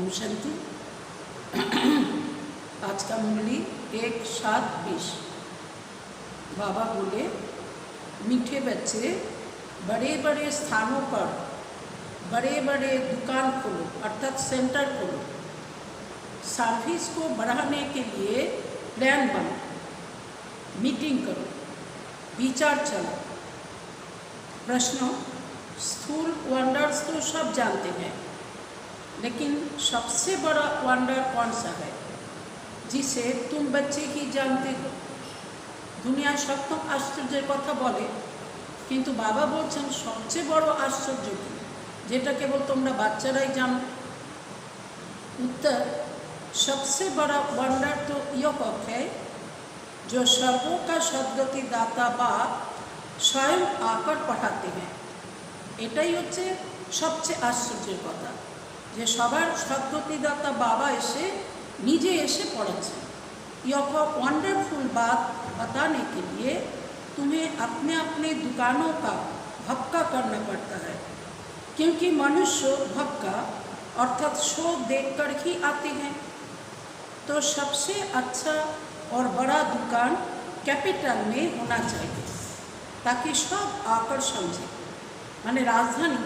ओम शांति। आज का मुरली 1-7-20। बाबा बोले, मीठे बच्चे बड़े बड़े स्थानों पर बड़े बड़े दुकान खोलो, अर्थात सेंटर खोलो। सर्विस को बढ़ाने के लिए प्लान बनाओ, मीटिंग करो, विचार चलाओ। प्रश्न, स्थूल वंडर्स तो सब जानते हैं, लेकिन सबसे बड़ा वंडर कौन सा है जिसे तुम बच्चे ही जानते हो? दुनिया सप्तम आश्चर्य कथा बोले, किंतु बाबा बोलছেন सबसे बड़ो आश्चर्य की जेटा केवल तुम्हारा बाच्चाराई जानो। उत्तर, सबसे बड़ा वंडर तो यह है जो सर्वों का सद्गति दाता बाप स्वयं आकर पढ़ाते हैं। एटाई होच्छे सबचेये आश्चर्येर कथा जे सबार सद्गतिदाता बाबा एसे निजे एसे पढ़ाচ্ছেন। यह वंडरफुल बात बताने के लिए तुम्हें अपने अपने दुकानों का भक्का करना पड़ता है, क्योंकि मनुष्य भक्का अर्थात शो देखकर ही आते हैं। तो सबसे अच्छा और बड़ा दुकान कैपिटल में होना चाहिए ताकि सब आकर समझे। माने राजधानी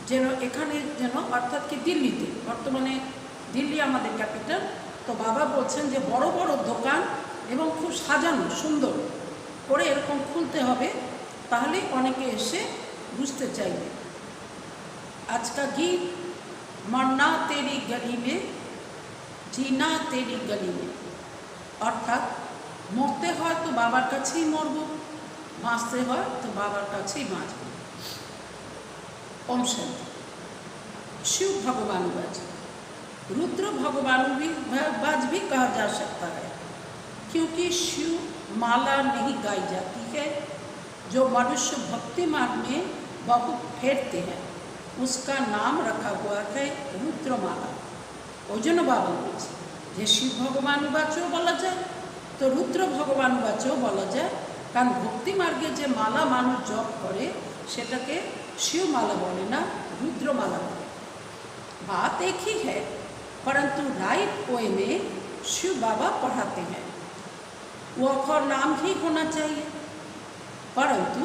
যেন এখানে যেন অর্থাৎ কি দিল্লিতে, বর্তমানে দিল্লি আমাদের ক্যাপিটাল। তো বাবা বলছেন যে বড় বড় দোকান এবং খুব সাজানো সুন্দর করে এরকম খুলতে হবে, তাহলে অনেকে এসে বুঝতে চাইবে। আজকা গীত মরনা তেরি গলি মে জিনা তেরি গলি মে, অর্থাৎ মরতে হয় তো বাবার কাছেই মরব, বাঁচতে হয় তো বাবার কাছেই বাঁচব। ओम शांति। शिव भगवानुवाच, रुद्र भगवानुवाच भी कहा जा सकता है, क्योंकि शिव माला नहीं गाई जाती है। जो मनुष्य भक्ति मार्ग में बहुत फेरते हैं उसका नाम रखा हुआ है रुद्रमाला। ओजन बाबा बोलছে যে शिव भगवानुवाचও বলা যায় তো रुद्र भगवानुवाचও বলা যায়, কারণ भक्ति मार्गे যে माला মানুষ জপ করে সেটাকে शिव माला बोले ना, रुद्र माला बोले। बात एक ही है, परंतु राइट वे में शिव बाबा पढ़ाते हैं। वो अखर नाम ही होना चाहिए, परंतु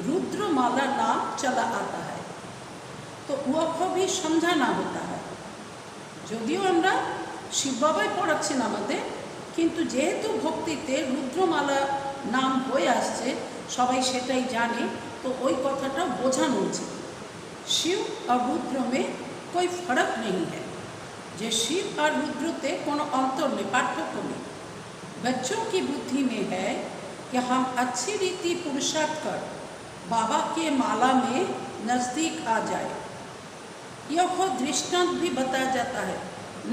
रुद्र माला नाम चला आता है तो वो अखर भी समझाना होता है। যদিও আমরা শিব বাবাই পড়াচ্ছেন আমাদের, কিন্তু যেহেতু ভক্তিতে রুদ্রমালা নাম হয়ে আসছে সবাই সেটাই জানে, तो वही कथाटा बोझानो उचित। शिव और रुद्र में कोई फर्क नहीं है, जे शिव और रुद्रते कोनो अंतर नहीं, पार्थक्य नहीं। बच्चों की बुद्धि में है कि हम अच्छी रीति पुरुषार्थ कर बाबा के माला में नज़दीक आ जाए। यह दृष्टांत भी बताया जाता है।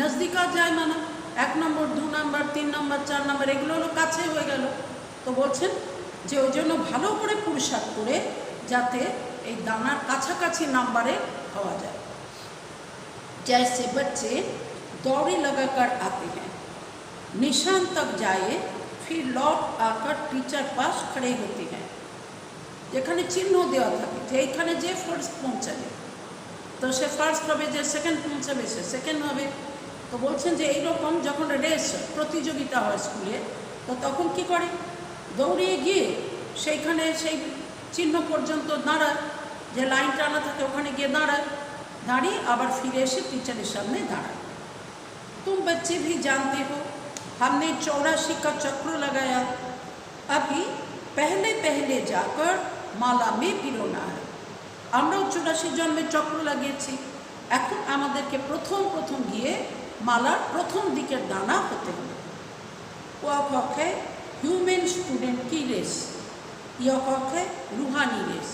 नज़दीक आ जाए माना 1 नम्बर 2 नम्बर 3 नम्बर 4 नम्बर एगुलो काছে হয়ে গেল। तो বলছেন যে ওই জন্য ভালো করে পুরুষার্থ করে যাতে এই দানার কাছাকাছি নাম্বারে হওয়া যায়। जैसे बच्चे दौड़ी लगाकर आते हैं, निशान तक जाए, फिर लौट आकर टीचर पास खड़े होते हैं। যেখানে চিহ্ন দেওয়া থাকে যে এইখানে যে ফার্স্ট পৌঁছাবে তো সে ফার্স্ট হবে, যে সেকেন্ড পৌঁছাবে সে সেকেন্ড হবে। তো বলছেন যে এইরকম যখন রেস প্রতিযোগিতা হয় স্কুলে, তো তখন কি করে, দৌড়িয়ে গিয়ে সেইখানে সেই চিহ্ন পর্যন্ত দাঁড়ায়, যে লাইন টানা থাকে ওখানে গিয়ে দাঁড়ায়, দাঁড়িয়ে আবার ফিরে এসে टीचर सामने दाঁড়ায়। तुम बच्चे भी जानते हो, हमने 84 का चक्र लगाया, अभी पहले पहले जाकर माला में पिरोना है। আমরাও 84 জন্মে চক্র লাগিয়েছি, এখন আমাদেরকে প্রথম প্রথম গিয়ে মালার প্রথম দিকের দানা হতে হবে। वो है ह्यूमन स्टूडेंट की रेस, यह है रूहानी रेस।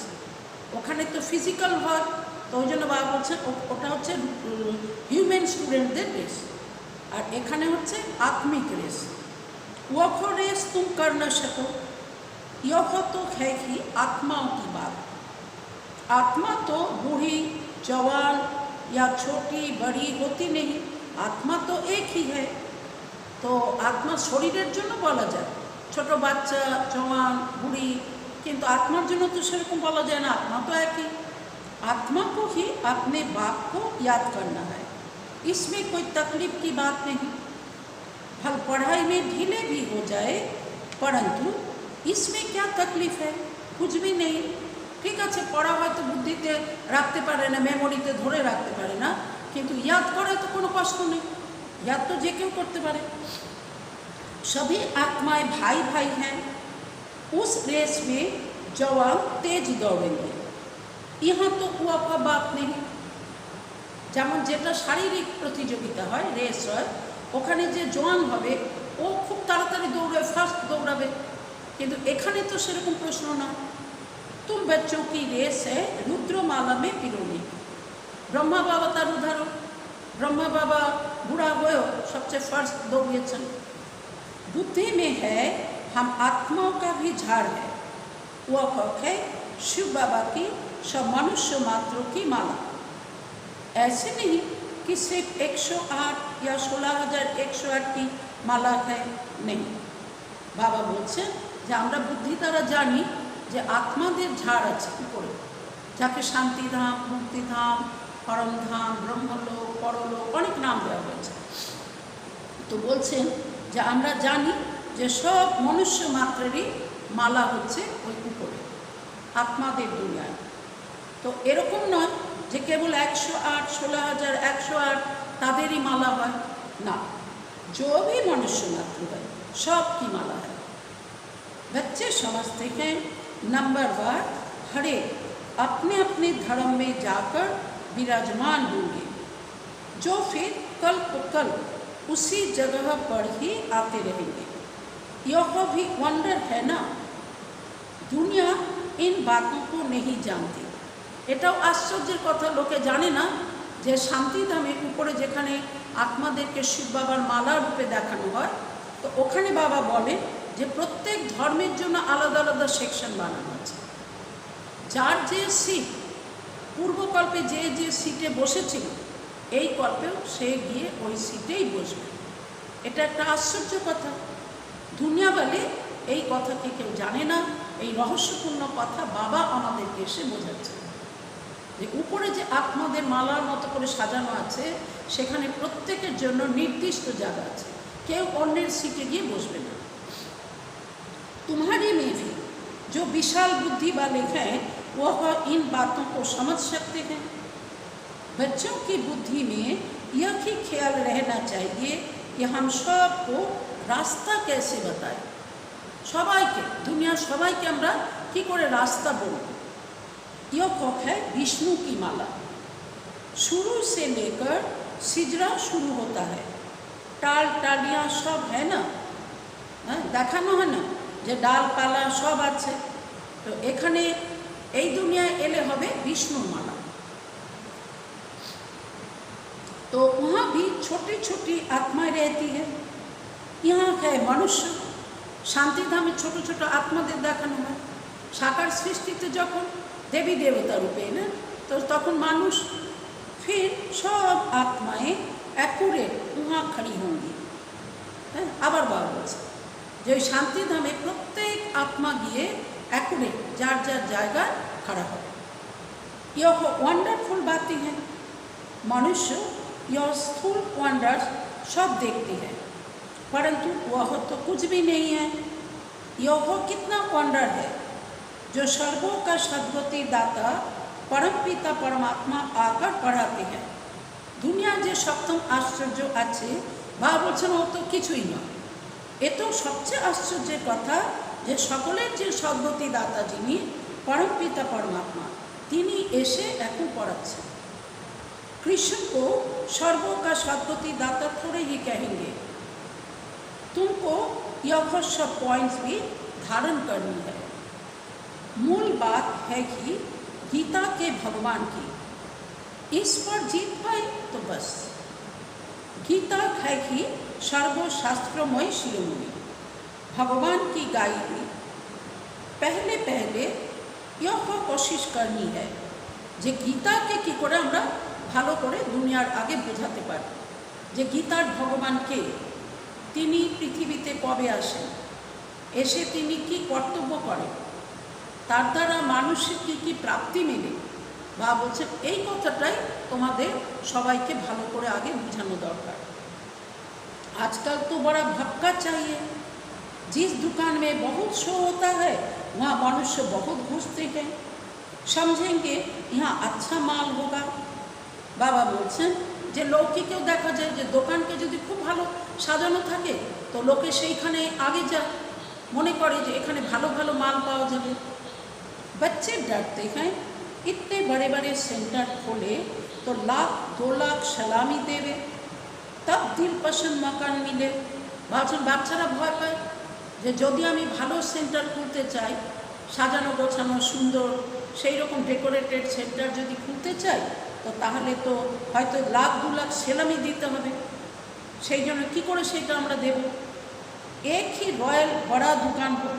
ওখানে তো ফিজিক্যাল হয়, তো ওই জন্য বাবা বলছেন ওটা হচ্ছে হিউম্যান স্টুডেন্টদের রেস, আর এখানে হচ্ছে आत्मिक रेस। वो रेस तुम कर न सको, यह तो है ही आत्माओं की बात। आत्मा तो बूढ़ी जवान या छोटी बड़ी होती नहीं, आत्मा तो एक ही है। तो आत्मा शरीरेर जन्य बला जाए ছোট বাচ্চা जवान बुढ़ी, किन्तु आत्मार जन्य तो सेरकम बला जाए ना, आत्मा तो एक ही। आत्मा को ही अपने बाप को याद करना है, इसमें कोई तकलीफ की बात नहीं। भल पढ़ाई में ढीले भी हो जाए, परंतु इसमें क्या तकलीफ है? कुछ भी नहीं। ठीक আছে, পড়া হয়তো বুদ্ধিতে রাখতে পারে না, মেমোরিতে ধরে রাখতে পারে না, কিন্তু याद করে তো কোনো কষ্ট নেই। याद तो যে কেউ করতে পারে। सभी आत्माएं भाई भाई हैं। उस रेस में जवान तेज दौड़ेंगे। यहाँ तो हुआ का बात नहीं। যেমন যেটা শারীরিক প্রতিযোগিতা হয়, রেস হয়, ওখানে যে জোয়ান হবে ও খুব তাড়াতাড়ি দৌড়াবে, ফাস্ট দৌড়াবে, কিন্তু এখানে তো সেরকম প্রশ্ন না। तुम बच्चों की रेस है रुद्रमाला में पिरोने। ब्रह्मा बाबा तार उदाहरण। ब्रह्मा बाबा बुढ़ा हुए सबसे फर्स्ट दौड़िएछन। बुद्धि में है हम आत्माओं का भी झाड़ है। वह हक है शिव बाबा की सब मनुष्य मात्रों की माला। ऐसे नहीं कि सिर्फ 108 या 16,108 की माला है, नहीं। बाबा बोलছেন যে আমরা বুদ্ধি দ্বারা জানি যে আত্মাদের ঝাড় আছে উপরে, যাকে শান্তিধাম, মুক্তিধাম, পরমধাম, ব্রহ্মলোক, পরলোক অনেক নাম দেওয়া হয়েছে। তো বলছেন যে আমরা জানি যে সব মনুষ্য মাত্রেরই মালা হচ্ছে ওই উপরে আত্মাদের দুনিয়ায়। তো এরকম নয় যে কেবল 108, 16,108 তাদেরই माला है ना, जो भी मनुष्य मात्र है सब की माला है। बच्चे समझते हैं नंबर वन हरे अपने अपने धर्म में जाकर विराजमान होंगे, जो फिर कल्प कल्प उसी जगह पर ही आते रहेंगे। यह भी वंडर है ना, दुनिया इन बातों को नहीं जानती। এটাও আশ্চর্যের কথা, লোকে জানে না যে শান্তিধামে উপরে যেখানে আত্মাদেরকে শিব বাবার মালা রূপে দেখানো হয়, তো ওখানে বাবা বলে যে প্রত্যেক ধর্মের জন্য আলাদা আলাদা সেকশন বানানো আছে। যার যে সিট পূর্বকল্পে যে যে সিটে বসেছিল, এই কল্পেও সে গিয়ে ওই সিটেই বসবে। এটা একটা আশ্চর্য কথা। দুনিয়াবালে এই কথাকে কেউ জানে না। এই রহস্যপূর্ণ কথা বাবা আমাদেরকে এসে বোঝাচ্ছে যে উপরে যে আত্মাদের মালার মতো করে সাজানো আছে, সেখানে প্রত্যেকের জন্য নির্দিষ্ট জায়গা আছে, কেউ অন্যের সিটে গিয়ে বসবে না। तुम्हारी में भी जो विशाल बुद्धि वाले हैं वह इन बातों को समझ सकते हैं। बच्चों की बुद्धि में यह ही ख्याल रहना चाहिए कि हम सबको रास्ता कैसे बताएं। সবাইকে, দুনিয়ার সবাইকে আমরা কি করে রাস্তা বলবো। यह हक है विष्णु की माला। शुरू से लेकर सिजरा शुरू होता है, टाल टालियाँ सब है ना, দেখানো হয় না যে ডালপালা সব আছে। তো এখানে এই দুনিয়ায় এলে হবে বিষ্ণুর মালা। तो वहाँ भी छोटी छोटी आत्माएं रहती है। यहाँ है मनुष्य। শান্তিধামে ছোট ছোট আত্মাদের দেখানো হয়। সাকার সৃষ্টিতে যখন দেবী দেবতা রূপে না, তো তখন মানুষ। फिर सब आत्माएं एक्यूरेट वहाँ खड़ी होंगी। হ্যাঁ, আবার বাবা বলছে যে ওই শান্তিধামে প্রত্যেক আত্মা গিয়ে एक्यूरेट যার যার জায়গায় खड़ा হবে। यह वंडरफुल बातें हैं। मनुष्य यह स्थूल वंडर्स सब देखते हैं, परंतु वह तो कुछ भी नहीं है। यह कितना वंडर है जो सर्वों का सद्गति दाता परमपिता परमात्मा आकर पढ़ाते हैं। दुनिया जो सप्तम आश्चर्य আছে বাবা বলছেন ও তো কিছুই নয়। এ তো সবচেয়ে আশ্চর্যের কথা যে সকলের যে সদ্গতি দাতা যিনি परमपिता परमात्मा, তিনি এসে এখন পড়াচ্ছেন। कृष्ण को सर्वों का सद्गति दाता थोड़े ही कहेंगे। तुमको यह सब पॉइंट्स भी धारण करनी है। मूल बात है कि गीता के भगवान की, इस पर जीत पाए तो बस। गीता है कि सर्वशास्त्रमय शिरोमणि भगवान की गाई हुई। पहले पहले यह कोशिश करनी है যে গীতাকে কী করে আমরা ভালো করে দুনিয়ার আগে বোঝাতে পারি যে গীতার ভগবান কে, তিনি পৃথিবীতে কবে আসেন, এসে তিনি কি কর্তব্য করেন, তার দ্বারা মানুষের কী কী প্রাপ্তি মেলে, বাবা বলছেন এই কথাটাই তোমাদের সবাইকে ভালো করে आगे बुझानो दरकार। आजकल तो बड़ा भक्का चाहिए। जिस दुकान में बहुत शो होता है वहाँ मनुष्य बहुत घुसते हैं, समझेंगे यहाँ अच्छा माल होगा। बाबा बोलছেন যে লোকে কেউ দেখা যায় যে দোকানকে যদি খুব ভালো সাজানো থাকে তো লোকে সেইখানে আগে যায়, মনে করে যে এখানে ভালো ভালো মাল পাওয়া যাবে। बच्चे डरते हैं इतने बड़े बड़े सेंटर खोले तो लाख 2 लाख सलामी देवे तब दिल पसंद मकान मिले। ভাবছেন বাচ্চারা ভয় পায় যে যদি আমি ভালো সেন্টার খুলতে চাই, সাজানো গোছানো সুন্দর সেই রকম ডেকোরেটেড সেন্টার যদি খুলতে চাই তো তাহলে তো হয়তো লাখ 2 লাখ সেলামি দিতে হবে। সেই জন্য কী করে সেটা আমরা দেব? एक ही रॉयल बड़ा दुकान हो,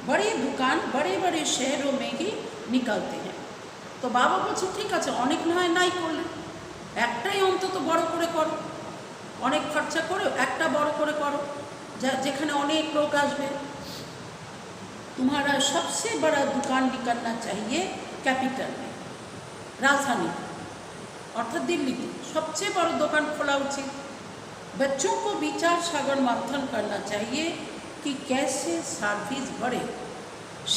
बड़ी दुकान बड़े बड़े शहरों में ही निकलते हैं। तो बाबा বলছে ঠিক আছে অনেক নয় নাই করলে একটাই অন্তত বড় করে করো, অনেক খরচা করে একটা বড় করে করো যেখানে অনেক লোক আসবে। तुम्हारा सबसे बड़ा दुकान निकलना चाहिए कैपिटल में, राजधानी अर्थात दिल्ली में सबसे बड़ा दुकान खोला उचित। बच्चों को विचार सागर मंथन करना चाहिए कि कैसे सार्विस बढ़े,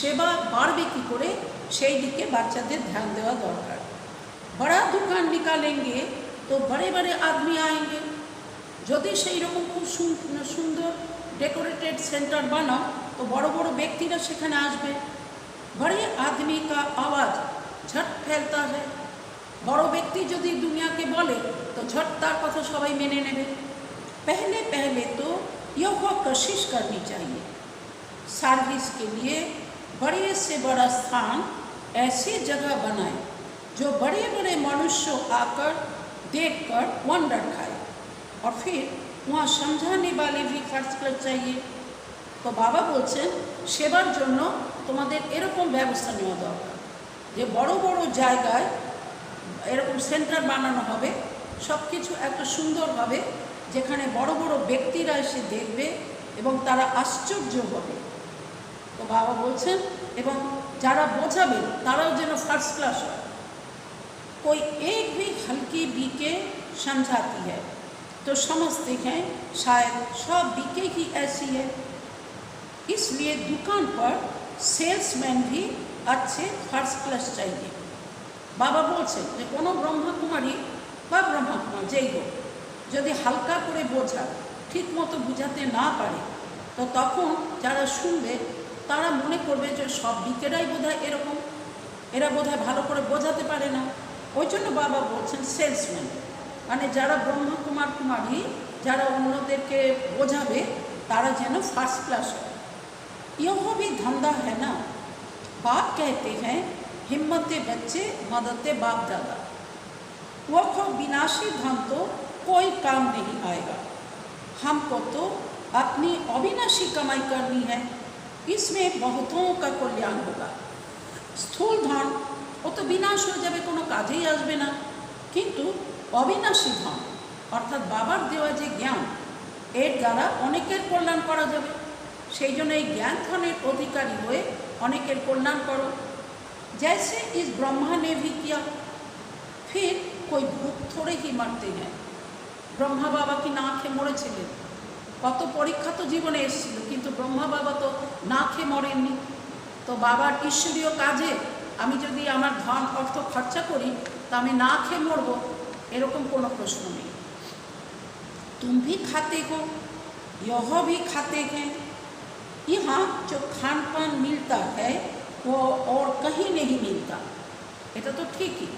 सेवा बाढ़े की करे সেই দিকে বাচ্চাদের ध्यान देवा दरकार। बड़ा दुकान निकालेंगे तो बड़े बड़े आदमी आएंगे। यदि সেই রকম খুব সুন্দর डेकोरेटेड सेंटर बनाओ तो बड़ो बड़ो व्यक्तिरा सेखाने आसबे। बड़े आदमी का आवाज़ झट फैलता है। बड़ो व्यक्ति यदि दुनिया के बोले तो झट तार कथा सबाई मेने नेबे। पहले पहले तो यह कोशिश करनी चाहिए सर्विस के लिए बड़े से बड़ा स्थान ऐसी जगह बनाए जो बड़े बड़े मनुष्य आकर देखकर वंडर खाए और फिर वहाँ समझाने वाले भी खर्च कर चाहिए। तो बाबा बोलছেন সেবার জন্য তোমাদের এরকম ব্যবস্থা নেওয়া দরকার যে বড় বড় জায়গায় এরকম সেন্টার বানানো হবে, সব কিছু একটা সুন্দর হবে যেখানে বড় বড় ব্যক্তিরা এসে দেখবে এবং তারা আশ্চর্য হবে। তো বাবা বলছেন এবং যারা বোঝাবেন তারাও যেন ফার্স্ট ক্লাস হয়। कोई एक भी हल्की बीके समझाती है तो समझते हैं शायद सब बीके ही ऐसी है। इसलिए दुकान पर सेल्समैन भी अच्छे फर्स्ट क्लास चाहिए। बाबा बोलছেন যে কোনো ব্রহ্মকুমারী বা ব্রহ্মকুমার যেই হোক যদি হালকা করে বোঝা ঠিক মতো বুঝাতে না পারে তো তখন যারা শুনবে তারা মনে করবে যে সব বিকেরাই বোধহয় এরকম, এরা বোধহয় ভালো করে বোঝাতে পারে না। ওই জন্য বাবা বলছেন সেলসম্যান মানে যারা ব্রহ্মকুমার কুমারী যারা অন্যদেরকে বোঝাবে तारा जेन फर्स्ट क्लास हो। यह भी धंधा है ना। बाप कहते हैं हिम्मते बच्चे मददते बाप दादा। वह विनाशी धन तो कोई काम नहीं आएगा। हमको तो अपनी अविनाशी कमाई करनी है, इसमें बहुतों का कल्याण होगा। स्थूल धन वो तो विनाश हो जाए, कोनो काजेई आसबे ना, किन्तु अविनाशी धन अर्थात बाबार देवा जे ज्ञान एर द्वारा अनेकेर कल्याण करा जाबे। सेई जोन्नो एई ज्ञान धनेर अधिकारी हये अनेकेर कल्याण करो। जैसे इस ब्रह्मा ने भी किया, फिर कोई भूत थोड़े ही मरते हैं। ब्रह्मा बाबा की ना खेये मरेছিলেন, कत परीक्षा तो जीवने एसेছিল, किन्तु ब्रह्मा बाबा तो ना खेये मरेनনি। तो बाबार ईश्वरीय काजे आमी यदि आमार धन अर्थ खर्चा करी तो आमी ना खेये मरबो एरकम कोनो प्रश्न नहीं। तुम भी खाते हो, यह भी खाते हैं। यहाँ जो खान पान मिलता है वो और कहीं नहीं मिलता। এটা তো ঠিকই।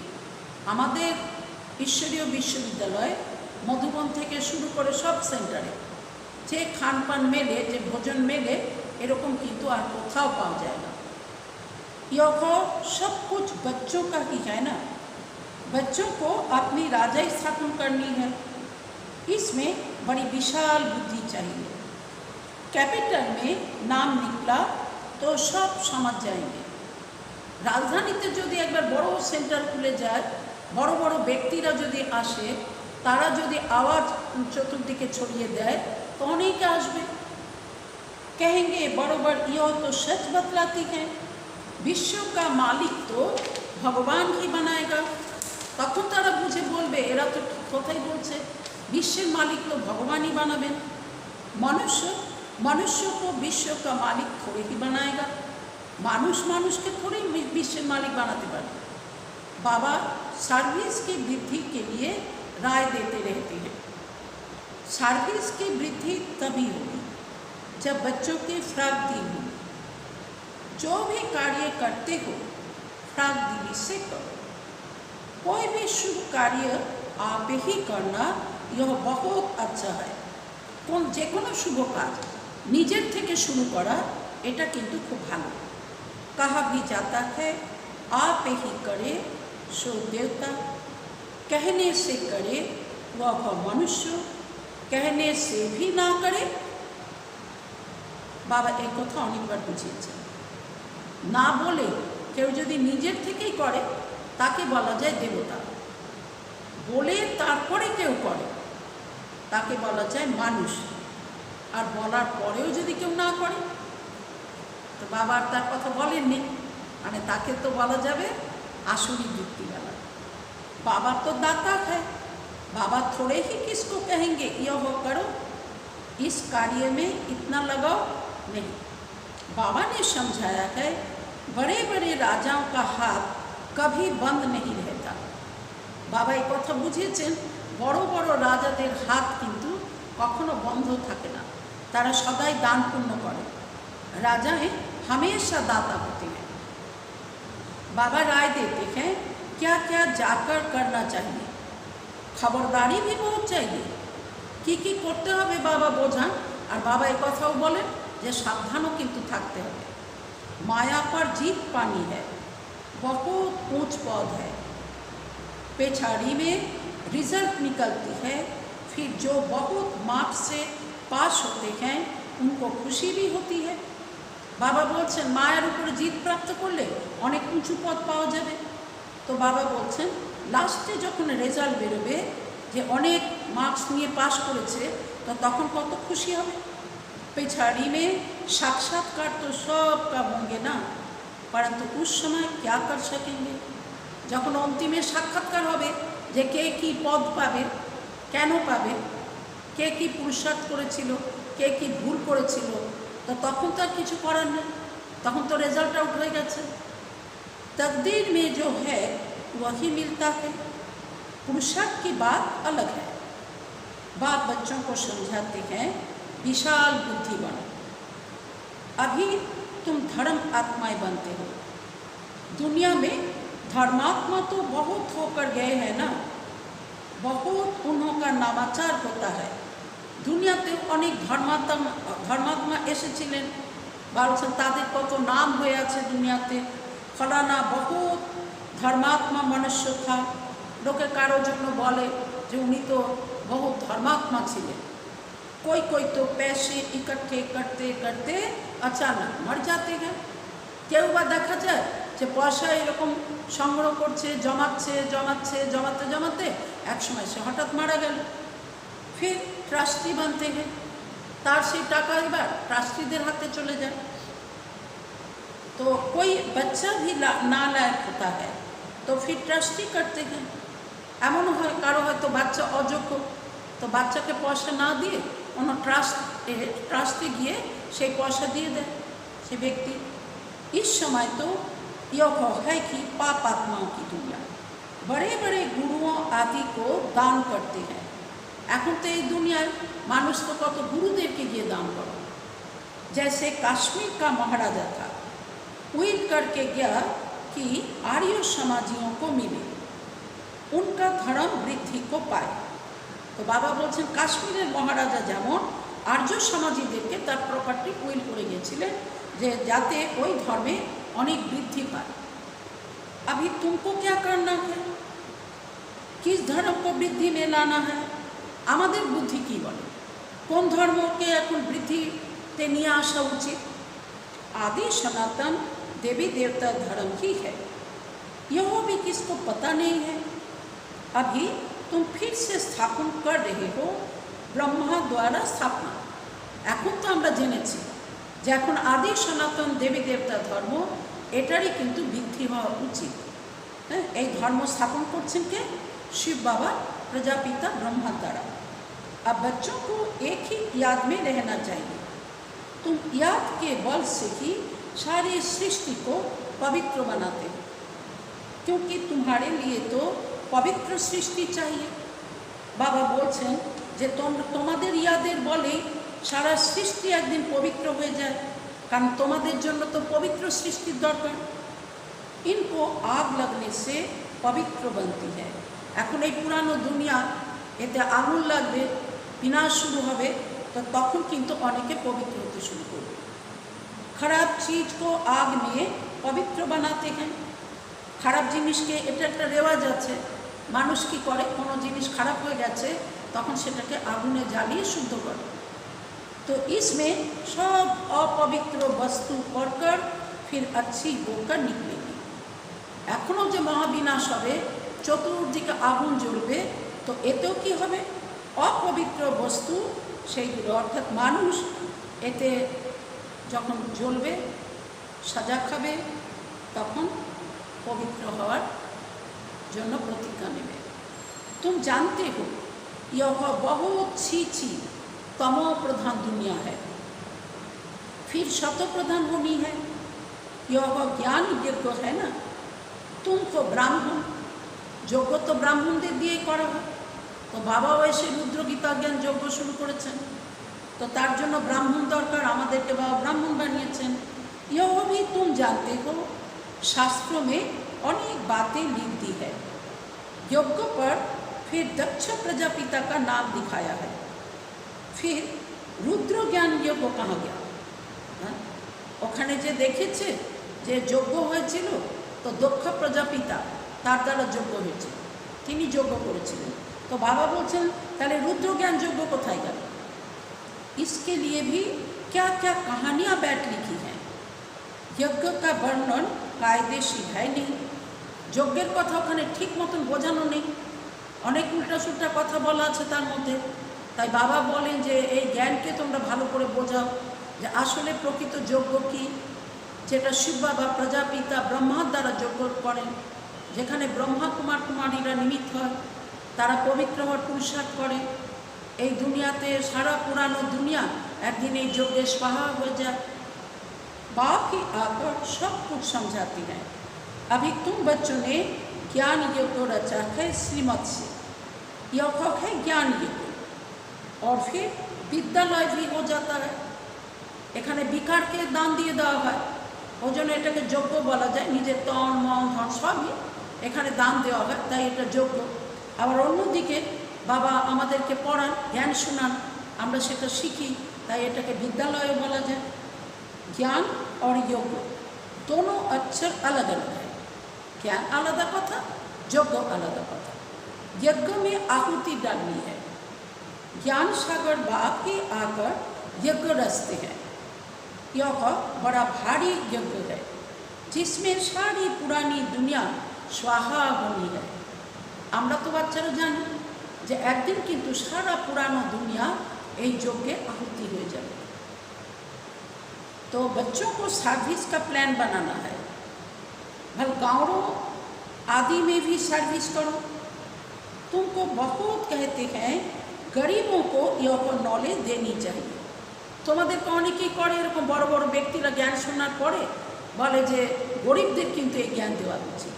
আমাদের ঈশ্বরীয় বিশ্ববিদ্যালয় মধুবন থেকে শুরু করে সব সেন্টারে যে খান পান মেলে, যে ভোজন মেলে, এরকম কিন্তু আর কোথাও পাওয়া যায় না। यह सब कुछ बच्चों का ही है ना। बच्चों को अपनी राजाई स्थापन करनी है, इसमें बड़ी विशाल बुद्धि चाहिए। कैपिटल में नाम निकला तो सब समझ जाएंगे। राजधानीते यदि एक बार बड़ो सेंटर खुले जाए, बड़ो बड़ो व्यक्तिरा यदि आसे, तारा यदि आवाज़ चतुर्दिके छड़िए देय तो अनेके आसबे, कहेंगे बरोबर यह तो सच बतलाती है। विश्व का मालिक तो ভগবান ही बनाएगा। তখন তারা বুঝে বলবে এরা তো কথাই বলছে, বিশ্বের মালিক তো ভগবানই বানাবেন। मनुष्य को विश्व का मालिक थोड़े ही बनाएगा। मानुष के थोड़े विश्व मालिक बनाते पारे। बाबा सर्विस की वृद्धि के लिए राय देते रहते हैं। सर्विस की वृद्धि तभी होगी जब बच्चों की फ्राग दी होगी। जो भी कार्य करते हो फ्राग दिली से करो। कोई भी शुभ कार्य आप ही करना यह बहुत अच्छा है। কোন যে কোনো শুভ কাজ নিজের থেকে শুরু করা এটা কিন্তু খুব ভালো। कहा भी जाता है आप ही करे सो देवता, कहने से करे वह मनुष्य, कहने से भी ना करे। বাবা এই কথা অনেকবার বুঝিয়েছেন। না বলে কেউ যদি নিজের থেকেই করে তাকে বলা যায় দেবতা, বলে তারপরে কেউ করে তাকে বলা যায় মানুষ, আর বলার পরেও যদি কেউ না করে তো বাবা আর তার কথা বলেননি, মানে তাকে তো বলা যাবে আসলি যুক্তিওয়ালা। बाबा तो दाता है, बाबा थोड़े ही किसको कहेंगे यह हो करो, इस कार्य में इतना लगाओ नहीं। बाबा ने समझाया है बड़े बड़े राजाओं का हाथ कभी बंद नहीं रहता। बाबा एक कथा बुझिয়েছেন বড় বড় রাজাদের হাত কিন্তু কখনো বন্ধ থাকে না, তারা সদাই দান পুণ্য করে। राजाएं हमेशा दाता होते हैं। बाबा राय देते हैं क्या क्या जाकर करना चाहिए, खबरदारी भी बहुत चाहिए। কি করতে হবে বাবা বোঝান, আর বাবা এই কথাও বলেন যে সাবধানও কিন্তু থাকতে হবে। माया पर जीत पानी है, बहुत ऊंच पद है, पेछाड़ी में रिजल्ट निकलती है, फिर जो बहुत मार्क्स से पास होते हैं उनको खुशी भी होती है। बाबा बोलছেন মায়ার উপরে জিত প্রাপ্ত করলে অনেক উঁচু পদ পাওয়া যাবে। তো বাবা বলছেন লাস্টে যখন রেজাল্ট বেরোবে যে অনেক মার্কস নিয়ে পাস করেছে তো তখন কত খুশি হবে। पिछाड़ी में साक्षात्कार तो सब का होंगे ना, परंतु उस समय क्या कर सकेंगे। যখন অন্তিমে সাক্ষাৎকার হবে যে কে কি পদ পাবে, কেন পাবে, কে কি পুরুষার্থ করেছিল, কে কি ভুল করেছিল, তো তখন তো আর কিছু করার নেই, তখন তো রেজাল্ট আউট হয়ে গেছে। तकदीर में जो है वही मिलता है, पुरुषार्थ की बात अलग है। बाप बच्चों को समझाते हैं विशाल बुद्धि बनो, अभी तुम धर्म आत्माएं बनते हो। दुनिया में धर्मात्मा तो बहुत होकर गए हैं ना, बहुत उन्हों का नामाचार होता है। দুনিয়াতে অনেক ধর্মাত্মা এসেছিলেন, বলছেন তাদের কত নাম হয়ে আছে দুনিয়াতে। ফলানা বহুত ধর্মাত্মা মনুষ্য থা, লোকে কারো জন্য বলে যে উনি তো বহুত ধর্মাত্মা ছিলেন। कोई तो पैसे इकट्ठे करते करते अचानक मर जाते हैं। কেউ বা দেখা যায় যে পয়সা এরকম সংগ্রহ করছে, জমাতে এক সময় সে হঠাৎ মারা গেল। फिर ट्रस्टी बनते हैं, तार से टाका एबार ट्रस्टीদের हाथे चले जाए। तो कोई बच्चा भी नालायक होता है तो फिर ट्रस्टी करते हैं। एमन है कारो हयतो बाच्चा अयोग्य, तो बाच्चाके पैसा ना दिए उन्होंने ट्रस्टे गए से पैसा दिए दें से व्यक्ति। इस समय तो यह है कि पाप आत्माओं की दुनिया, बड़े बड़े गुरुओं आदि को दान करते हैं। এখন তো এই দুনিয়ায় মানুষ তো কত গুরুদেরকে গিয়ে দান করে। जैसे कश्मीर का महाराजा था, उइल करके गया कि आर्य समाजियों को मिले, उनका धर्म वृद्धि को पाए। तो बाबा बोलছেন কাশ্মীরের মহারাজা যেমন আর্য সমাজীদেরকে তার প্রপার্টি উইল করে গিয়েছিলেন যে যাতে ওই ধর্মে অনেক বৃদ্ধি পায়। अभी तुमको क्या करना है, किस धर्म को वृद्धि में लाना है। আমাদের বুদ্ধি কি বলে কোন ধর্মকে এখন বৃদ্ধিতে নিয়ে আসা উচিত। आदि सनातन देवी देवता धर्म ही है, यह भी किसको पता नहीं है। अभी तुम फिर से स्थापन कर रहे हो ब्रह्मा द्वारा स्थापना। এখন তো আমরা জেনেছি যে এখন আদি সনাতন দেবী দেবতা ধর্ম এটারই কিন্তু বৃদ্ধি হওয়া উচিত। হ্যাঁ, এই ধর্ম স্থাপন করছেন কে? शिव बाबा प्रजापिता ब्रह्मा द्वारा। अब बच्चों को एक ही याद में रहना चाहिए। तुम याद के बल से ही सारी सृष्टि को पवित्र बनाते हो, क्योंकि तुम्हारे लिए तो पवित्र सृष्टि चाहिए। बाबा बोलছেন যে তোমাদের ইয়াদের বলে সারা সৃষ্টি একদিন পবিত্র হয়ে যায়, কারণ তোমাদের জন্য তো পবিত্র সৃষ্টির দরকার। इनको आग लगने से पवित्र बनती है। এখন এই পুরানো দুনিয়া এতে আগুন লাগবে, বিনাশ শুরু হবে, তো তখন কিন্তু অনেকে পবিত্র হতে শুরু করবে। খারাপ चीज को आग में पवित्र बनाते हैं। খারাপ জিনিসকে, এটা একটা রেওয়াজ আছে, মানুষ কি করে, কোনো জিনিস খারাপ হয়ে গেছে তখন সেটাকে আগুনে জ্বালিয়ে শুদ্ধ করে। तो इसमें सब अपवित्र वस्तु पड़कर फिर अच्छी होकर निकलेगी। এখনও যে মহাবিনাশ হবে, চতুর্দিকে আগুন জ্বলবে, তো এতেও কি হবে, অপবিত্র বস্তু সেইগুলো অর্থাৎ মানুষ এতে যখন জ্বলবে, সাজা খাবে, তখন পবিত্র হওয়ার জন্য প্রতিজ্ঞা নেবে। तुम जानते हो यह बहुत छी तमो प्रधान दुनिया है, फिर शतो प्रधान होनी है। यह ज्ञान यज्ञ है ना, तुमको ब्राह्मण যজ্ঞ তো ব্রাহ্মণদের দিয়েই করা হয়। তো বাবাও এসে রুদ্র গীতা জ্ঞান যজ্ঞ শুরু করেছেন, তো তার জন্য ব্রাহ্মণ দরকার, আমাদেরকে বাবা ব্রাহ্মণ বানিয়েছেন। यह भी तुम जानते हो, शास्त्रों में अनेक बातें लिख दी है। यज्ञ पर फिर दक्ष प्रजापिता का नाम दिखाया है। फिर रुद्र ज्ञान यज्ञ कहाँ गया? ওখানে যে দেখেছে যে যজ্ঞ হয়েছিল, তো দক্ষ প্রজাপিতা তার দ্বারা যজ্ঞ হয়েছে, তিনি যজ্ঞ করেছিলেন। তো বাবা বলছেন তাহলে রুদ্র জ্ঞান যজ্ঞ কোথায় গেল? इसके लिए भी क्या क्या कहानियाँ बैठ लिखी हैं। यज्ञ का वर्णन कायदेशीर है नहीं। যজ্ঞের কথা ওখানে ঠিক মতন বোঝানো নেই, অনেক উল্টাসুল্টা কথা বলা আছে তার মধ্যে। তাই বাবা বলেন যে এই জ্ঞানকে তোমরা ভালো করে বোঝাও, যে আসলে প্রকৃত যজ্ঞ কী, যেটা শিব বাবা প্রজাপিতা ব্রহ্মার দ্বারা যজ্ঞ করেন, যেখানে ব্রহ্মা কুমার কুমারীরা নিমিত্ত হয়, তারা পবিত্র হওয়ার পুরুষার্থ করে। এই দুনিয়াতে সারা পুরানো দুনিয়া একদিন এই যজ্ঞে स्वाहा हो जाए। बाप ही आकर सब कुछ समझाती है। अभी तुम बच्चों ने ज्ञान यज्ञ रचा है श्रीमत से, यह है ज्ञान यज्ञ, और फिर विद्यालय भी हो जाता है। এখানে বিকারকে দান দিয়ে দেওয়া হয়, ওই জন্য এটাকে যজ্ঞ বলা যায়। নিজের তন মন ধন সবই এখানে দান দেওয়া হয়, তাই এটা যজ্ঞ। আবার অন্যদিকে বাবা আমাদেরকে পড়ান, জ্ঞান শোনান, আমরা সেটা শিখি, তাই এটাকে বিদ্যালয় বলা যায়। ज्ञान और योग दोनों अक्षर अलग अलग है। ज्ञान आलादा कथा, यज्ञ आलादा कथा। यज्ञ में आहुति डालनी है। ज्ञान सागर बाप ही आकर यज्ञ रचते हैं। यह बड़ा भारी यज्ञ है, जिसमें सारी पुरानी दुनिया स्वाहा होनी है। আমরা তো বাচ্চারা জানি যে একদিন কিন্তু সারা পুরানো দুনিয়া এই যজ্ঞে আহুতি হয়ে যাবে। तो बच्चों को सर्विस का प्लान बनाना है। भल गाँवों आदि में भी सर्विस करो। तुमको बहुत कहते हैं गरीबों को यह नॉलेज देनी चाहिए। তোমাদেরকে অনেকেই করে এরকম বড় বড় ব্যক্তিরা জ্ঞান শোনার পরে বলে যে গরিবদের কিন্তু এই জ্ঞান দেওয়া উচিত।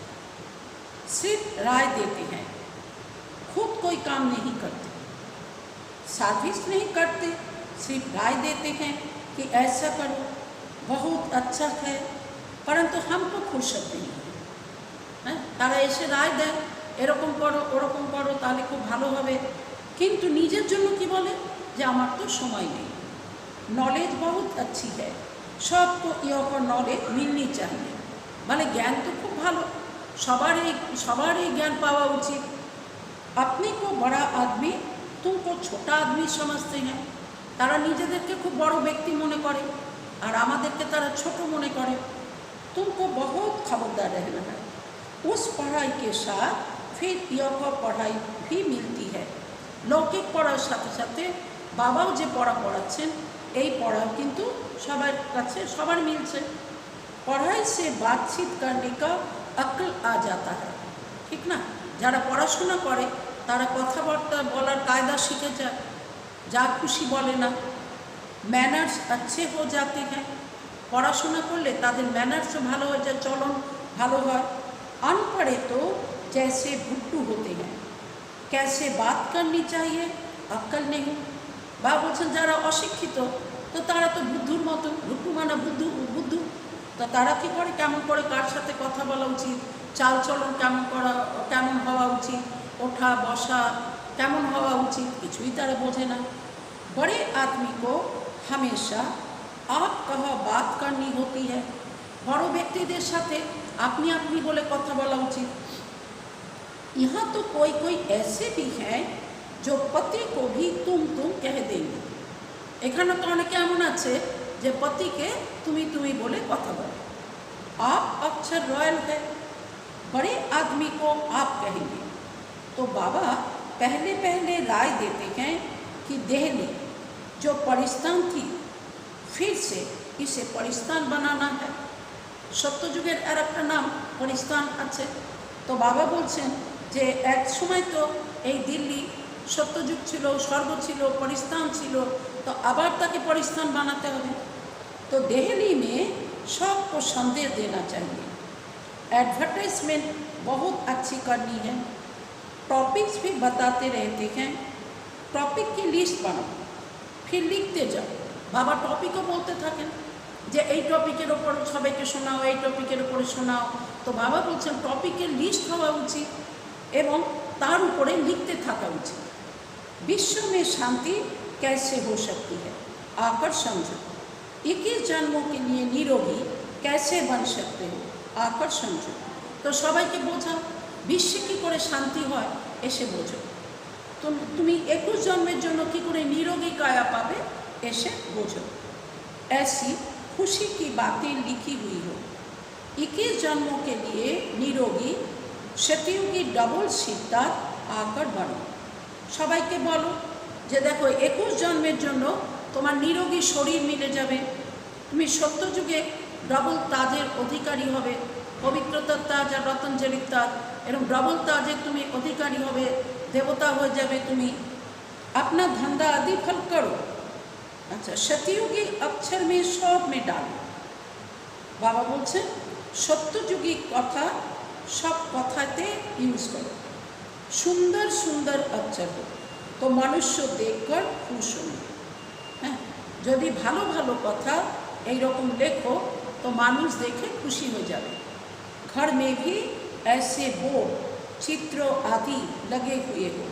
सिर्फ राय देते हैं, खुद कोई काम नहीं करते, सर्विस नहीं करते, सिर्फ राय देते हैं कि ऐसा करो, बहुत अच्छा है, परंतु हमको फुर्सत नहीं है। তারা এসে রায় দেয় এরকম করো ওরকম করো তাহলে খুব ভালো হবে, কিন্তু নিজের জন্য কি বলে যে আমার তো সময় নেই। नॉलेज बहुत अच्छी है, सबको यह नॉलेज मिलनी चाहिए। মানে জ্ঞান তো খুব ভালো, সবারই জ্ঞান পাওয়া উচিত। अपने को बड़ा आदमी तुमको छोटा आदमी समझते हैं। তারা নিজেদেরকে খুব বড় ব্যক্তি মনে করে আর আমাদেরকে তারা ছোট মনে করে। तुमको बहुत खबरदार रहना है। उस पढ़ाई के साथ फिर यह पढ़ाई भी मिलती है। लौकिक पढ़ाর সাথে সাথে বাবাও যে পড়া পড়াচ্ছেন এই পড়াও কিন্তু সবার কাছে সবার মিলছে। पढ़ाई से बातचीत करने का अक्ल आ जाता है। ঠিক না? যারা পড়াশোনা করে তারা কথাবার্তা বলার কায়দা শিখে যায়, যা খুশি বলে না। ম্যানার্স अच्छे हो जाते हैं, পড়াশোনা করলে তাদের ম্যানার্সও ভালো হয়ে যায়, চলন ভালো হয়। अनपढ़े तो जैसे भुट्टू होते हैं, कैसे बात करनी चाहिए अक्कल नहीं। বা বলছেন যারা অশিক্ষিত তো তারা তো বুদ্ধুর মতো, ভুট্টু মানে বুদ্ধু বুদ্ধু, তো তারা কী করে, কেমন করে কার সাথে কথা বলা উচিত, চালচলন কেমন হওয়া উচিত, ওঠা বসা কেমন হওয়া উচিত, কিছুই তারা বোঝে না। बड़े आदमी को हमेशा आप कहा बात करनी होती है, বড় ব্যক্তিদের সাথে আপনি আপনি বলে কথা বলা উচিত। यहाँ तो कोई कोई ऐसे भी हैं जो पति को भी तुम कह देंगे, এখানে তো অনেকে এমন আছে যে পতিকে তুমি তুমি বলে কথা বলে। आप अक्षर रॉयल है, बड़े आदमी को आप कहेंगे। तो बाबा पहले पहले राय देते हैं कि दिल्ली जो पलिस्तान थी फिर से इसे पलिस्तान बनाना है। সত্যযুগের আর একটা নাম পলিস্তান আছে। তো বাবা বলছেন যে এক সময় তো এই দিল্লি সত্যযুগ ছিল, স্বর্গ ছিল, পলিস্তান ছিল, তো আবার তাকে পলিস্তান বানাতে হবে। तो दिल्ली में सबको संदेश देना चाहिए, एडवर्टाइजमेंट बहुत अच्छी करनी है, टॉपिक्स भी बताते रहते हैं, टॉपिक की लिस्ट बनाओ फिर लिखते जाओ। बाबा टॉपिकও বলতে থাকেন যে এই টপিকের ওপর সবাইকে শোনাও, এই টপিকের ওপরে শোনাও। তো বাবা বলছেন টপিকের লিস্ট হওয়া উচিত এবং তার উপরে লিখতে থাকা উচিত। विश्व में शांति कैसे हो सकती है आकर समझो, 21 जन्मों के लिए निरोगी कैसे बन सकते हो आकर समझो। তো সবাইকে বোঝাও বিশ্বে কী করে শান্তি হয় এসে বোঝো। তুমি 21 জন্মের জন্য কী করে নিরোগী কায়া পাবে এসে বোঝো। ऐसी खुशी की बातें लिखी हुई हो, 21 जन्मों के लिए निरोगी सतयुगी डबल सिद्धार्थ आकर बनो। সবাইকে বলো যে দেখো 21 জন্মের জন্য তোমার নিরোগী শরীর মিলে যাবে, তুমি সত্যযুগে ডবল তাজের অধিকারী হবে, পবিত্রতার তাজ আর রতঞ্জলির তাজ, এরকম ডবল তাজের তুমি অধিকারী হবে, দেবতা হয়ে যাবে তুমি। अपना धंधा आदि फल करो। अच्छा, सतयुगी अक्षर में सब में डालो। बाबा বলছেন সত্যযুগী কথা সব কথাতে ইউজ করো, সুন্দর সুন্দর अक्षर हो तो मनुष्य देखकर खुश होंगे। হ্যাঁ, যদি ভালো ভালো কথা এইরকম লেখো তো মানুষ দেখে খুশি হয়ে যাবে। घर में भी ऐसे बोर्ड चित्र आदि लगे हुए हो,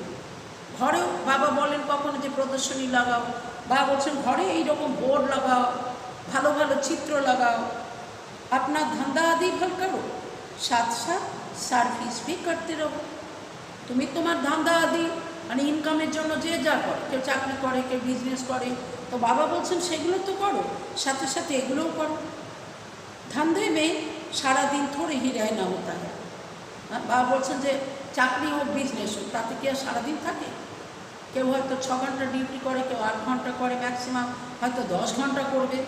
ঘরেও বাবা বলেন কখনো যে প্রদর্শনী লাগাও, বাবা বলছেন ঘরে এইরকম বোর্ড লাগাও, ভালো ভালো চিত্র লাগাও। আপনার ধান্দা আদি ভাল করো, সাথ সাথ সার্ভিস भी करते रहो। তুমি তোমার ধান্দা আদি মানে ইনকামের জন্য যে যা করে, কেউ চাকরি করে, কেউ বিজনেস করে, তো বাবা বলছেন সেগুলো তো করো, সাথে সাথে এগুলোও করো। ধান্দে में সারা দিন थोड़े ही रहना होता है। বাবা বলছেন যে চাকরি হোক বিজনেস হোক তাতে কি আর সারাদিন থাকে? কেউ হয়তো 6 ঘন্টা ডিউটি করে, কেউ 8 ঘন্টা করে, ম্যাক্সিমাম হয়তো 10 ঘন্টা করবে,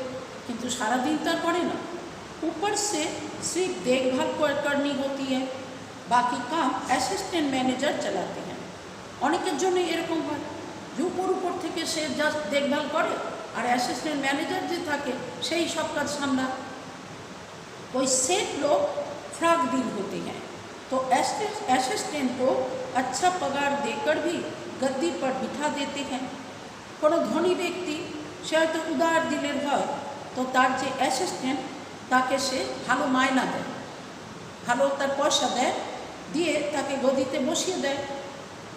কিন্তু সারাদিন তার করে না। ऊपर से सिर्फ देखभाल करनी होती है, बाकी काम অ্যাসিস্ট্যান্ট ম্যানেজার চালাতে हैं। অনেকের জন্য এরকম হয় যে উপর থেকে সে জাস্ট দেখভাল করে আর অ্যাসিস্ট্যান্ট ম্যানেজার যে থাকে সেই সব কাজ সামলা। कोई सेठ लोग फ्रॉक डील होते हैं तो असिस्टेंट को अच्छा पगार देकर भी गद्दी पर बिठा देते हैं। কোনো ধনী ব্যক্তি সে হয়তো উদার দিলের হয়, তো তার যে অ্যাসিস্ট্যান্ট তাকে সে ভালো মায়না দেয়, ভালো তার পয়সা দেয়, দিয়ে তাকে গদিতে বসিয়ে দেয়।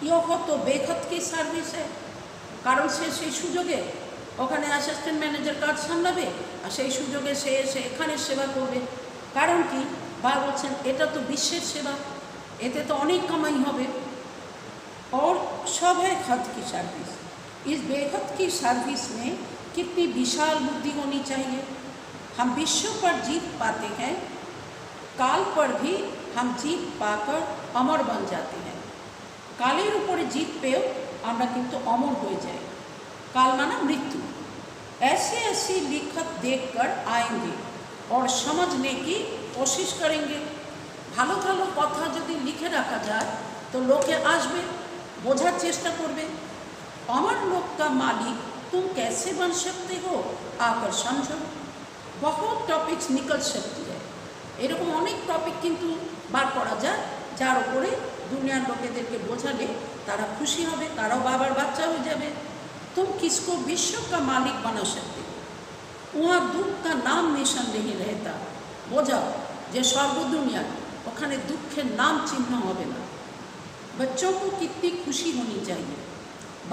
ইয়ে তো বেখত কি সার্ভিস কারণ সে সেই সুযোগে ওখানে অ্যাসিস্ট্যান্ট ম্যানেজার কাজ সামলাবে আর সেই সুযোগে সে এসে এখানে সেবা করবে। কারণ কি বা বলছেন এটা তো বিশ্বের সেবা, এতে তো অনেক কামাই হবে। और सब है खत की सर्विस, इस बेखत की सर्विस में कितनी विशाल बुद्धि होनी चाहिए। हम विश्व पर जीत पाते हैं, काल पर भी हम जीत पाकर अमर बन जाते हैं। कालेर ऊपर जीत पेও আমরা কিন্তু অমর হয়ে যাই। काल माना मृत्यु। ऐसी ऐसी लिखत देखकर आएंगे और समझने की कोशिश करेंगे। ভালো ভালো কথা যদি লিখে রাখা যায় তো লোকে আসবে, বোঝার চেষ্টা করবে। अमर लोक का मालिक तुम कैसे बन सकते हो आकर समझो। बहुत टपिक्स निकल सकती है, এরকম অনেক টপিক কিন্তু বার করা যায় যার উপরে দুনিয়ার লোকেদেরকে বোঝালে তারা খুশি হবে, তারাও বাবার বাচ্চা হয়ে যাবে। तुम किसको विश्व का मालिक बना सकते हो, वहाँ दुख का नाम निशान नहीं रहता। বোঝাও যে সর্বদুনিয়া ওখানে দুঃখের নাম চিহ্ন হবে না। बच्चों को कितनी खुशी होनी चाहिए,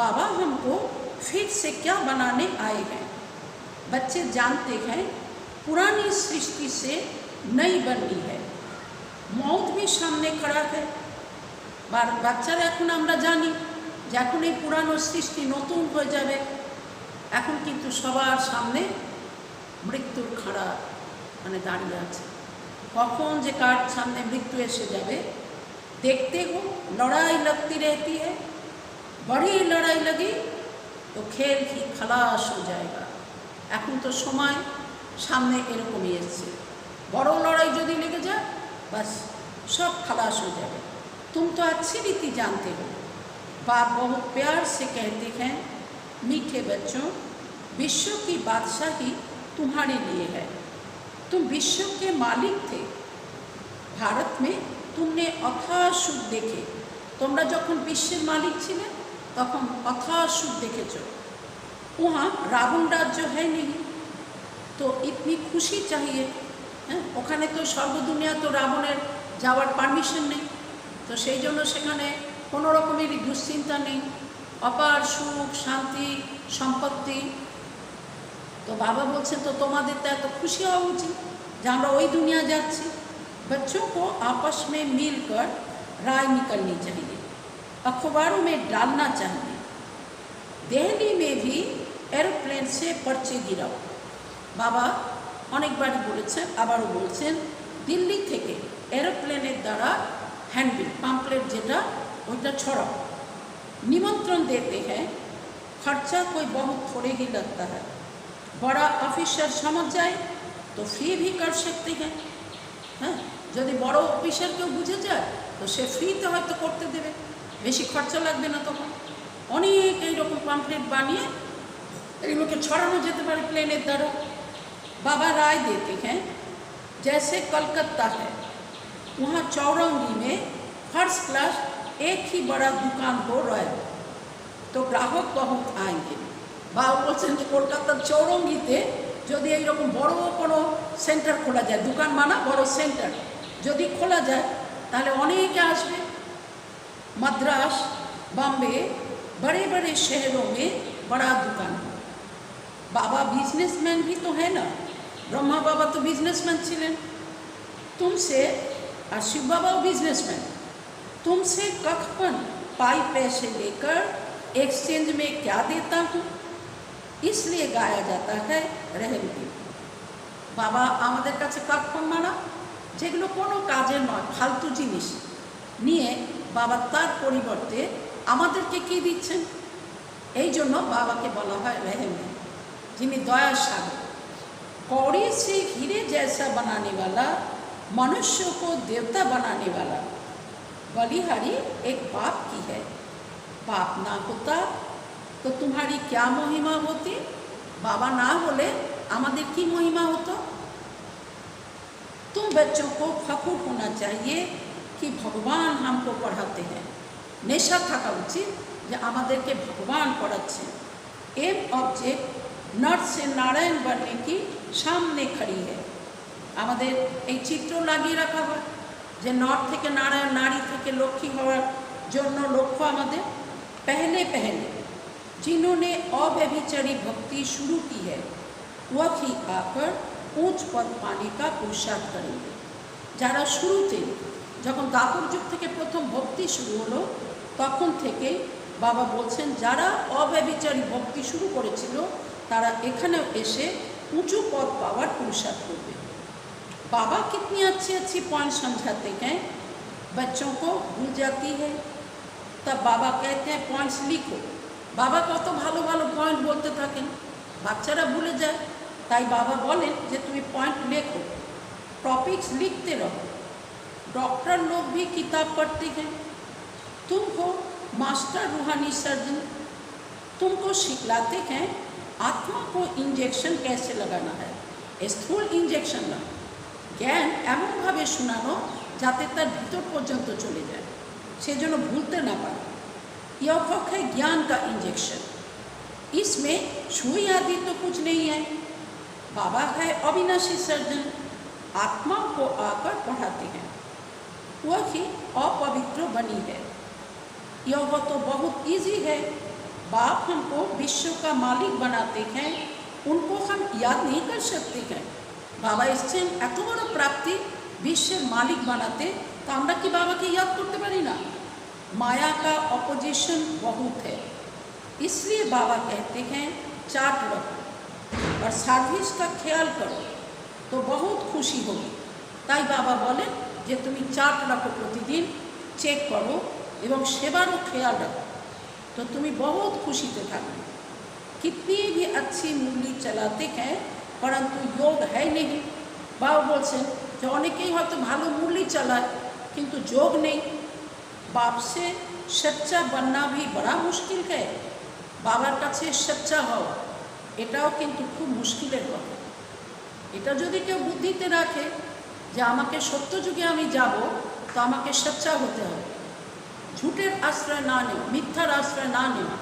बाबा हमको फिर से क्या बनाने आए हैं। बच्चे जानते हैं पुरानी सृष्टि से नई बननी है, मौत भी सामने खड़ा है। বাচ্চারা এখন আমরা জানি যে এখন এই পুরানো সৃষ্টি নতুন হয়ে যাবে, এখন কিন্তু সবার সামনে মৃত্যুর খাড়া মানে দাঁড়িয়ে আছে। কখন যে কার সামনে মৃত্যু এসে যাবে देखते हो। लड़ाई लगती रहती है, बड़ी लड़ाई लगी तो खेल ही खलास हो जाएगा। এখন তো সময় সামনে এরকমই এসছে, বড় লড়াই যদি লেগে যায় बस सब खलास हो जाएगा। तुम तो अच्छी रीति जानते हो, बाप बहुत प्यार से कहते हैं मीठे बच्चों, विश्व की बादशाही तुम्हारे लिए है। तुम विश्व के मालिक थे, भारत में तुमने अथाह सुख देखे। তোমরা যখন বিশ্বের মালিক ছিলে তখন अथाह सुख দেখেছ। वहाँ रावण राज्य है नहीं तो इतनी खुशी चाहिए। হ্যাঁ, ওখানে তো সর্বদুনিয়া তো রাবণের যাওয়ার পারমিশন নেই, তো সেই জন্য সেখানে কোনো রকমেরই দুশ্চিন্তা নেই, অপার সুখ শান্তি সম্পত্তি। তো বাবা বলছেন তো তোমাদের তো এত খুশি হওয়া উচিত যে আমরা ওই দুনিয়া যাচ্ছি। बच्चों को आपस में मिलकर राय निकलनी चाहिए, अखबारों में डालना चाहिए। दिल्ली में भी एरोप्लेन से पर्चे गिराओ। बाबा অনেকবারই বলেছেন, আবারও বলছেন, দিল্লি থেকে এরোপ্লেনের দ্বারা হ্যান্ডবিল পাম্পলেট যেটা ওইটা ছড়াও। निमंत्रण देते हैं, खर्चा कोई बहुत थोड़े ही लगता है, बड़ा ऑफिसर समझ जाए तो फ्री भी कर सकते हैं। হ্যাঁ, যদি বড় অফিসার কেউ বুঝে যায় তো সে ফ্রিতে হয়তো করতে দেবে, বেশি খরচা লাগবে না। তখন অনেক এইরকম পাম্পলেট বানিয়ে এগুলোকে ছড়ানো যেতে পারে প্লেনের দ্বারা। बाबा राय देते हैं जैसे कलकत्ता है, वहाँ चौरंगी में फर्स्ट क्लास एक ही बड़ा दुकान हो रॉयल तो ग्राहक बहुत आएंगे। बाबा বলছেন যে কলকাতার চৌরঙ্গিতে যদি এইরকম বড় কোনো সেন্টার খোলা যায়, দোকান মানা বড় সেন্টার যদি খোলা যায় তাহলে অনেকে আসবে। মাদ্রাস बॉम्बे बड़े बड़े शहरों में बड़ा दुकान हो। बाबा बिजनेसमैन भी तो है ना, ब्रह्मा बाबा तो बिजनेसमैन छिलेन, तुमसे और शिव बाबा बिजनेसमैन, तुमसे कखपन पाई पैसे लेकर एक्सचेंज में क्या देता हूँ, इसलिए गाया जाता है रहमदी। बाबा আমাদের কাছে কখপন মানা যেগুলো কোনো কাজের নয়, ফালতু জিনিস নিয়ে বাবা তার পরিবর্তে আমাদেরকে কি দিচ্ছেন, এই জন্য বাবাকে বলা হয় रहमदी, যিনি দয়ার সাগর। कौड़ी से हीरे जैसा बनाने वाला, मनुष्य को देवता बनाने वाला बलिहारी एक बाप की है। बाप ना होता तो तुम्हारी क्या महिमा होती, बाबा ना होले আমাদের কি महिमा होतो। तुम बच्चों को फखुर होना चाहिए कि भगवान हमको पढ़ाते हैं, नेशा থাকা উচিত যে আমাদেরকে ভগবান পড়াচ্ছেন। एम ऑब्जेक्ट नर से नारायण बनने की सामने खड़ी है। আমাদের এই চিত্র লাগিয়ে রাখা হয় যে নর থেকে নারায়ণ, নারী থেকে লক্ষ্মী হওয়ার জন্য লক্ষ্য আমাদের। पहले पहले जिन्होंने अव्यभिचारी भक्ति शुरू की है वह ही आकर ऊंच पद पाने का पुरुषार्थ करेंगे। যারা শুরুতে যখন দাপর যুগ থেকে প্রথম ভক্তি শুরু হলো তখন থেকে বাবা বলছেন যারা অব্যভিচারী ভক্তি শুরু করেছিল তারা এখানেও এসে ऊंचू पद पावर पुरुषार्थ करते। बाबा कितनी अच्छी अच्छी पॉइंट समझाते हैं, बच्चों को भूल जाती है तब बाबा कहते हैं पॉइंट्स लिखो। बाबा कत भालो भालो पॉइंट बोलते থাকেন, বাচ্চারা ভুলে যায়, তাই বাবা বলেন যে তুমি পয়েন্ট লেখো, টপিকস লিখতে রহো। डॉक्टर लोग भी किताब पढ़ते हैं। तुम हो मास्टर रूहानी सर्जन, तुमको सिखलाते हैं आत्मा को इंजेक्शन कैसे लगाना है। স্থূল इंजेक्शन ना, জ্ঞান এমনভাবে শোনানো যাতে তার ভিতর পর্যন্ত চলে যায়, সে যেন ভুলতে না পারে। यह है ज्ञान का इंजेक्शन। इसमें सुई आदि तो कुछ नहीं है। बाबा है अविनाशी सर्जन, आत्मा को आकर पढ़ाते हैं, वह ही अपवित्र बनी है। यह तो बहुत इजी है। बाप हमको विश्व का मालिक बनाते हैं, उनको हम याद नहीं कर सकते हैं। बाबा এসেছেন এত বড় প্রাপ্তি, বিশ্বের মালিক বানাতে, তো আমরা কি বাবাকে याद করতে পারি না? माया का अपोजिशन बहुत है, इसलिए बाबा कहते हैं चार्ट रखो और सर्विस का ख्याल करो तो बहुत खुशी होगी। ताई बाबा बोलें যে তুমি চার্ট রাখো, প্রতিদিন চেক করো এবং সেবারও খেয়াল রাখো, तो तुम्हें बहुत खुशी से থাকবে। कितनी भी अच्छी मूली चलाते हैं परंतु योग है नहीं। बाबा बोलছেন যে অনেকেই হয়তো ভালো मूली চালায় কিন্তু যোগ নেই। बाप से सच्चा बनना भी बड़ा मुश्किल है। बाबार काछे सच्चा हो एटाओ किन्तु खूब मुश्किलेर कथा। এটা যদি কেউ বুদ্ধিতে রাখে যে আমাকে সত্য যুগে আমি যাব, তো আমাকে সচ্চা হতে হবে, ঝুটের আশ্রয় না নেওয়া, মিথ্যার আশ্রয় না নেওয়া।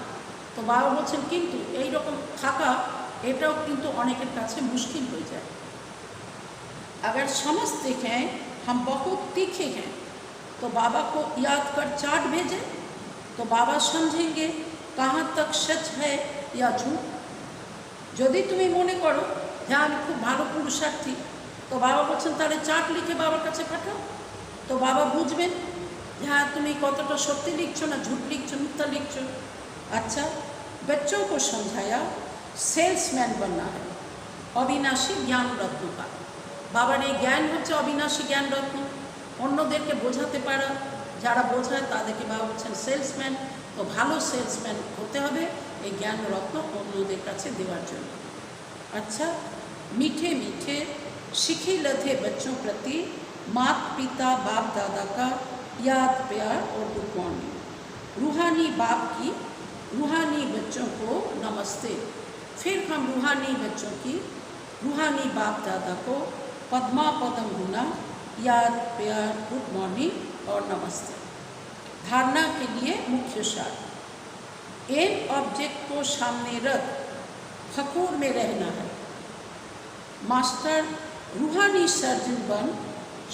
তো বাবা বলছেন কিন্তু এই রকম থাকা এটাও কিন্তু অনেকের কাছে মুশকিল হয়ে যায়। अगर समझते हैं हम बहुत तीखे हैं तो बाबा को याद कर चार्ट भेजें, तो बाबा समझेंगे कहाँ तक सच है या झूठ। यदि तुम्हें मने करो যে আমি খুব ভালো পুরুষার্থী, তো বাবা বলছেন তাহলে চার্ট লিখে বাবার কাছে পাঠাও, তো বাবা বুঝবেন যে হ্যাঁ তুমি কতটা সত্যি লিখছো না ঝूठ লিখছো, মিথ্যা লিখছো। अच्छा, बच्चों को समझाया सेल्समैन बनना है, अविनाशी ज्ञान रत्न का। बाबार এই জ্ঞান হচ্ছে অবিনাশী জ্ঞান রত্ন, অন্যদেরকে বোঝাতে পারা, যারা বোঝায় তাদেরকে বাবা বলছেন সেলসম্যান। তো ভালো সেলসম্যান হতে হবে এই জ্ঞান রত্ন অন্যদের কাছে দেওয়ার জন্য। अच्छा, मीठे मीठे शिखी लधे बच्चों प्रति माता पिता बाप दादा का याद प्यार और गुड मॉर्निंग। रूहानी बाप की रूहानी बच्चों को नमस्ते। फिर हम रूहानी बच्चों की रूहानी बाप दादा को पद्मा पदम गुना याद प्यार गुड मॉर्निंग और नमस्ते। धारणा के लिए मुख्य सार, एम ऑब्जेक्ट को सामने रख फकूर में रहना है। मास्टर रूहानी सर्जन बन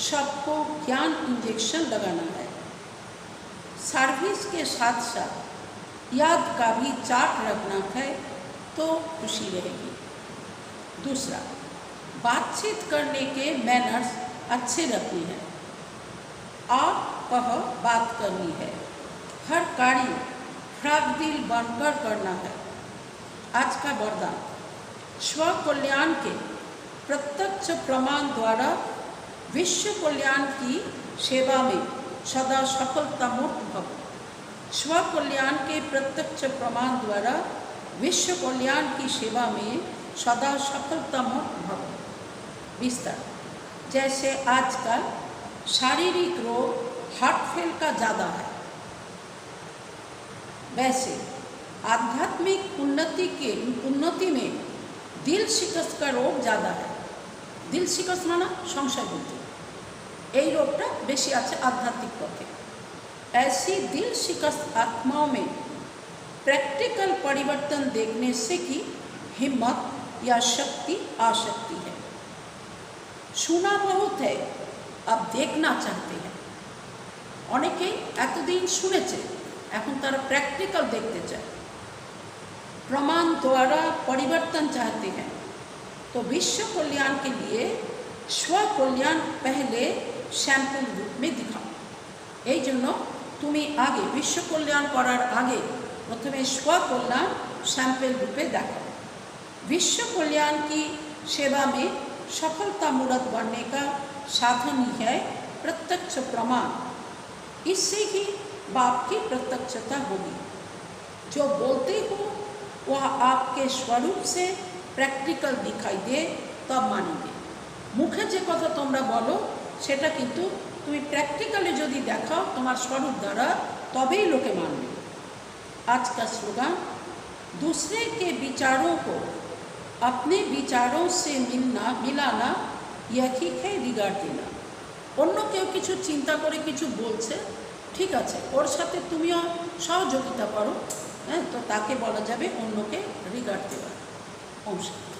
सबको ज्ञान इंजेक्शन लगाना है। सर्विस के साथ साथ याद का भी चार्ट रखना है तो खुशी रहेगी। दूसरा, बातचीत करने के मैनर्स अच्छे रखने हैं। आप कह बात करनी है, हर कार्य फ्राक दिल बनकर करना है। आज का वरदान, स्व कल्याण के प्रत्यक्ष प्रमाण द्वारा विश्व कल्याण की सेवा में सदा सफलता मूर्त भव। स्व कल्याण के प्रत्यक्ष प्रमाण द्वारा विश्व कल्याण की सेवा में सदा सफलता मूर्त भव। विस्तार, जैसे आजकल शारीरिक रोग हार्ट फेल का ज़्यादा है, वैसे आध्यात्मिक उन्नति में दिल शिकस्त का रोग ज़्यादा है। दिल शिकस्त माना संशय बुद्धि, এই রোগটা বেশি আছে आध्यात्मिक पथे। ऐसी दिल शिकस्त आत्माओं में प्रैक्टिकल परिवर्तन देखने से की हिम्मत या शक्ति आ सकती है। सुना बहुत है, अब देखना चाहते हैं। অনেকেই এতদিন শুনেছে, এখন তারা প্র্যাকটিক্যাল দেখতে চায়। प्रमाण द्वारा परिवर्तन चाहते हैं, तो विश्व कल्याण के लिए स्व कल्याण पहले सैम्पल रूप में दिखाओ। এই জন্য তুমি आगे विश्व कल्याण करार आगे प्रथमे स्व कल्याण सैम्पल रूपे देखो। विश्व कल्याण की सेवा में सफलता मूर्त बनने का साधन ही है प्रत्यक्ष प्रमाण। इससे ही बाप की प्रत्यक्षता होगी। जो बोलते हो वह आपके स्वरूप से प्रैक्टिकल दिखाई दे तब मानेंगे। मुखे जे कथा तोमरा बोलो सेटा किन्तु তুমি प्रैक्टिकली যদি দেখাও তোমার स्वरूप দ্বারা তবেই লোকে মানবে। आज का स्लोगन, दूसरे के विचारों को अपने विचारों से मिलाना यही है रिगार्ड देना। অন্য কেউ কিছু চিন্তা করে কিছু বলছে, ঠিক আছে, ওর সাথে তুমিও সহযোগিতা করো, হ্যাঁ, তো তাকে বলা যাবে অন্যকে রিগার্ড দেওয়া। নমস্কার।